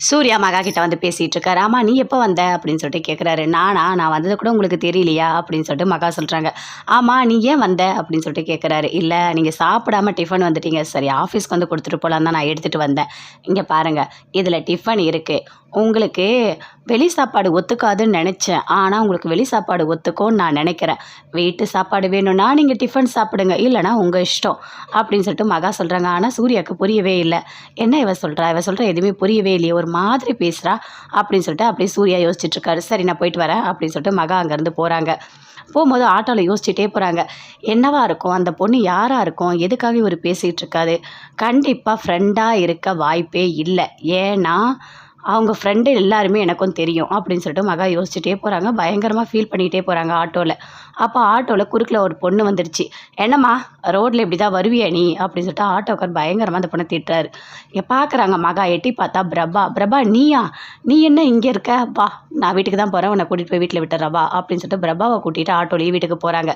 சூர்யா மகா கிட்ட வந்து பேசிகிட்டு இருக்காரு. ஆமா நீ எப்போ வந்த அப்படின்னு சொல்லிட்டு கேட்குறாரு. நான் வந்தது கூட உங்களுக்கு தெரியலையா அப்படின்னு சொல்லிட்டு மகா சொல்கிறாங்க. ஆமாம் நீ ஏன் வந்த அப்படின்னு சொல்லிட்டு கேட்குறாரு. இல்லை நீங்கள் சாப்பிடாம டிஃபன் வந்துட்டீங்க, சரி ஆஃபீஸ்க்கு வந்து கொடுத்துட்டு போகலான்னு தான் நான் எடுத்துகிட்டு வந்தேன். இங்கே பாருங்கள், இதில் டிஃபன் இருக்குது. உங்களுக்கு வெளி சாப்பாடு ஒத்துக்காதுன்னு நினச்சேன், ஆனால் உங்களுக்கு வெளி சாப்பாடு ஒத்துக்கும்னு நான் நினைக்கிறேன். வீட்டு சாப்பாடு வேணும்னா நீங்கள் டிஃபன் சாப்பிடுங்க, இல்லைனா உங்கள் இஷ்டம் அப்படின்னு சொல்லிட்டு மகா சொல்கிறாங்க. ஆனால் சூர்யாவுக்கு புரியவே இல்லை. என்ன இவ சொல்கிற எதுவுமே புரியவே இல்லையே, ஒரு மாதிரி பேசுகிறா அப்படின்னு சொல்லிட்டு அப்படியே சூர்யா யோசிச்சுட்ருக்காரு. சரி நான் போயிட்டு வரேன் அப்படின்னு சொல்லிட்டு மகா அங்கேருந்து போகிறாங்க. போகும்போது ஆட்டோவில் யோசிச்சுட்டே போகிறாங்க. என்னவா இருக்கும், அந்த பொண்ணு யாராக இருக்கும், எதுக்காக இவர் பேசிகிட்டு இருக்காரு. கண்டிப்பாக ஃப்ரெண்டாக இருக்க வாய்ப்பே இல்லை. ஏன்னா அவங்க ஃப்ரெண்டு எல்லாருமே எனக்கும் தெரியும் அப்படின்னு சொல்லிட்டு மகா யோசிச்சுட்டே போகிறாங்க. பயங்கரமாக ஃபீல் பண்ணிகிட்டே போகிறாங்க ஆட்டோவில். அப்போ ஆட்டோவில் குறுக்கில் ஒரு பொண்ணு வந்துடுச்சு. என்னம்மா ரோட்டில் இப்படி தான் வருவியா நீ அப்படின்னு சொல்லிட்டு ஆட்டோக்கார் பயங்கரமாக அந்த பொண்ணை திட்டுறாரு. இங்கே பார்க்குறாங்க மகா, எட்டி பார்த்தா பிரபா நீயா, நீ என்ன இங்கே இருக்க, வா நான் வீட்டுக்கு தான் போகிறேன், உன்னை கூட்டிகிட்டு போய் வீட்டில் விட்டுறா வா அப்படின்னு சொல்லிட்டு பிரபாவை கூட்டிகிட்டு ஆட்டோலேயே வீட்டுக்கு போகிறாங்க.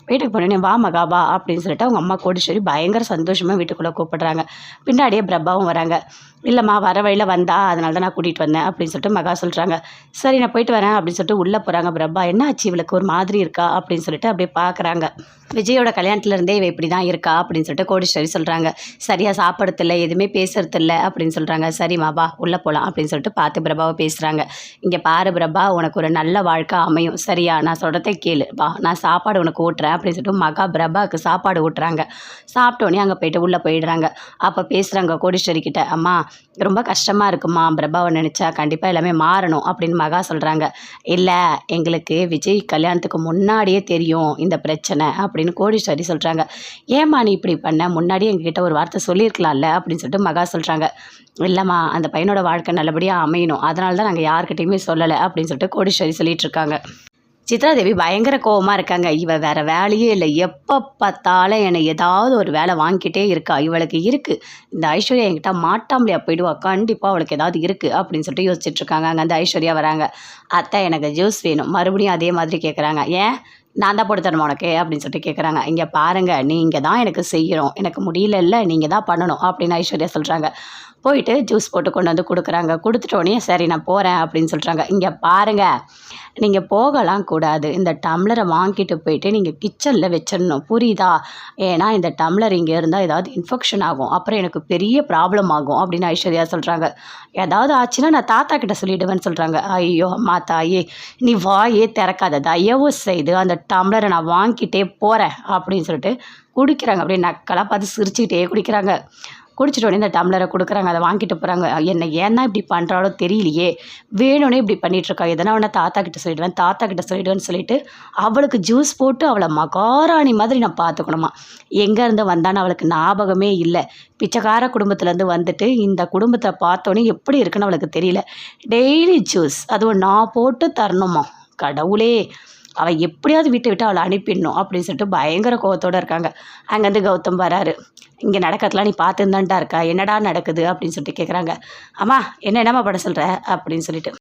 வீட்டுக்கு போனோடனே வா மகா வா அப்படின்னு சொல்லிட்டு அவங்க அம்மா கோடீஸ்வரி பயங்கர சந்தோஷமாக வீட்டுக்குள்ளே கூப்பிடுறாங்க. பின்னாடியே பிரபாவும் வராங்க. இல்லைம்மா வர வழியில் வந்தா, அதனால தான் நான் கூட்டிகிட்டு வந்தேன் அப்படின்னு சொல்லிட்டு மகா சொல்கிறாங்க. சரி நான் போயிட்டு வரேன் அப்படின்னு சொல்லிட்டு உள்ளே போகிறாங்க. பிரபா என்ன ஆச்சு இவளுக்கு ஒரு மாதிரி இருக்கா அப்படின்னு சொல்லிட்டு அப்படியே பார்க்குறாங்க. விஜயோட கல்யாணத்துலேருந்தே இவ இப்படி தான் இருக்கா அப்படின்னு சொல்லிட்டு கோடீஸ்வரி சொல்கிறாங்க. சரியாக சாப்பிட்றதில்ல, எதுவுமே பேசுறதில்ல அப்படின்னு சொல்கிறாங்க. சரிம்மா வா உள்ளே போகலாம் அப்படின்னு சொல்லிட்டு பார்த்து பிரபாவை பேசுகிறாங்க. இங்கே பாரு பிரபா, உனக்கு ஒரு நல்ல வாழ்க்கை அமையும், சரியா, நான் சொல்கிறத கேளு, வா நான் சாப்பாடு உனக்கு ஊட்டுறேன் அப்படின்னு சொல்லிட்டு மகா பிரபாவுக்கு சாப்பாடு ஊட்டுறாங்க. சாப்பிட்டோன்னே அங்கே போயிட்டு உள்ளே போயிடுறாங்க. அப்போ பேசுகிறாங்க கோடீஸ்வரி கிட்ட. அம்மா ரொம்ப கஷ்டமாக இருக்குமா, பிரபாவை நினச்சா கண்டிப்பாக எல்லாமே மாறணும் அப்படின்னு மகா சொல்கிறாங்க. இல்லை எங்களுக்கு விஜய் கல்யாணத்துக்கு முன்னாடியே தெரியும் இந்த பிரச்சனை அப்படின்னு கோடீஸ்வரி சொல்கிறாங்க. ஏம்மா நீ இப்படி பண்ண, முன்னாடியே எங்ககிட்ட ஒரு வார்த்தை சொல்லியிருக்கலாம்ல அப்படின்னு சொல்லிட்டு மகா சொல்கிறாங்க. இல்லைம்மா அந்த பையனோட வாழ்க்கை நல்லபடியாக அமையணும், அதனால தான் நாங்கள் யார்கிட்டையுமே சொல்லலை அப்படின்னு சொல்லிட்டு கோடீஸ்வரி சொல்லிட்டு இருக்காங்க. சித்ராதேவி பயங்கர கோவமாக இருக்காங்க. இவ வேறு வேலையே இல்லை, எப்போ பார்த்தாலும் என்னை ஏதாவது ஒரு வேலை வாங்கிக்கிட்டே இருக்கா. இவளுக்கு இருக்குது, இந்த ஐஸ்வர்யா என்கிட்ட மாட்டாமலையா போயிடுவா, கண்டிப்பாக அவளுக்கு ஏதாவது இருக்குது அப்படின்னு சொல்லிட்டு யோசிச்சுட்ருக்காங்க. அங்கே அந்த ஐஸ்வர்யா வராங்க. அத்தை எனக்கு ஜூஸ் வேணும், மறுபடியும் அதே மாதிரி கேட்குறாங்க. ஏன் நான் தான் போட்டு தரணும் உனக்கு அப்படின்னு சொல்லிட்டு கேட்குறாங்க. இங்கே பாருங்கள், நீங்கள் தான் எனக்கு செய்யணும், எனக்கு முடியல, இல்லை நீங்கள் தான் பண்ணணும் அப்படின்னு ஐஸ்வர்யா சொல்கிறாங்க. போயிட்டு ஜூஸ் போட்டு கொண்டு வந்து கொடுக்குறாங்க. கொடுத்துட்டோன்னே சரி நான் போகிறேன் அப்படின்னு சொல்கிறாங்க. இங்கே பாருங்கள், நீங்கள் போகலாம் கூடாது, இந்த டம்ளரை வாங்கிட்டு போயிட்டு நீங்கள் கிச்சனில் வச்சிடணும், புரியுதா, ஏன்னா இந்த டம்ளர் இங்கே இருந்தால் ஏதாவது இன்ஃபெக்ஷன் ஆகும், அப்புறம் எனக்கு பெரிய ப்ராப்ளம் ஆகும் அப்படின்னு ஐஸ்வர்யா சொல்கிறாங்க. ஏதாவது ஆச்சுன்னா நான் தாத்தா கிட்ட சொல்லிவிடுவேன்னு சொல்கிறாங்க. ஐயோ அம்மா தாயே, நீ வாயே திறக்காத, தயவு செய்து அந்த டம்ளரை நான் வாங்கிட்டே போகிறேன் அப்படின்னு சொல்லிட்டு குடிக்கிறாங்க. அப்படியே நக்கலாக பார்த்து சிரிச்சுக்கிட்டே குடிக்கிறாங்க. குடிச்சிட்டோடனே இந்த டம்ளரை கொடுக்குறாங்க, அதை வாங்கிட்டு போகிறாங்க. என்னை ஏன்னா இப்படி பண்ணுறாலோ தெரியலையே, வேணும்னே இப்படி பண்ணிகிட்ருக்கா, எதனா ஒன்று தாத்தா கிட்ட சொல்லிவிடுவேன்னு சொல்லிட்டு அவளுக்கு ஜூஸ் போட்டு அவளை மகாராணி மாதிரி நான் பார்த்துக்கணுமா. எங்கேருந்து வந்தான்னு அவளுக்கு ஞாபகமே இல்லை. பிச்சைக்கார குடும்பத்துலேருந்து வந்துட்டு இந்த குடும்பத்தை பார்த்தோன்னே எப்படி இருக்குன்னு அவளுக்கு தெரியல. டெய்லி ஜூஸ், அதுவும் நான் போட்டு தரணுமா, கடவுளே, அவள் எப்படியாவது வீட்டை விட்டு அவளை அனுப்பிடணும் அப்படின்னு சொல்லிட்டு பயங்கர கோவத்தோடு இருக்காங்க. அங்கேருந்து கௌதம் வராரு. இங்கே நடக்கிறதுலாம் நீ பார்த்துருந்தான்ட்டா இருக்கா, என்னடா நடக்குது அப்படின்னு சொல்லிட்டு கேட்குறாங்க. அம்மா என்னம்மா பண்ண சொல்கிற அப்படின்னு சொல்லிட்டு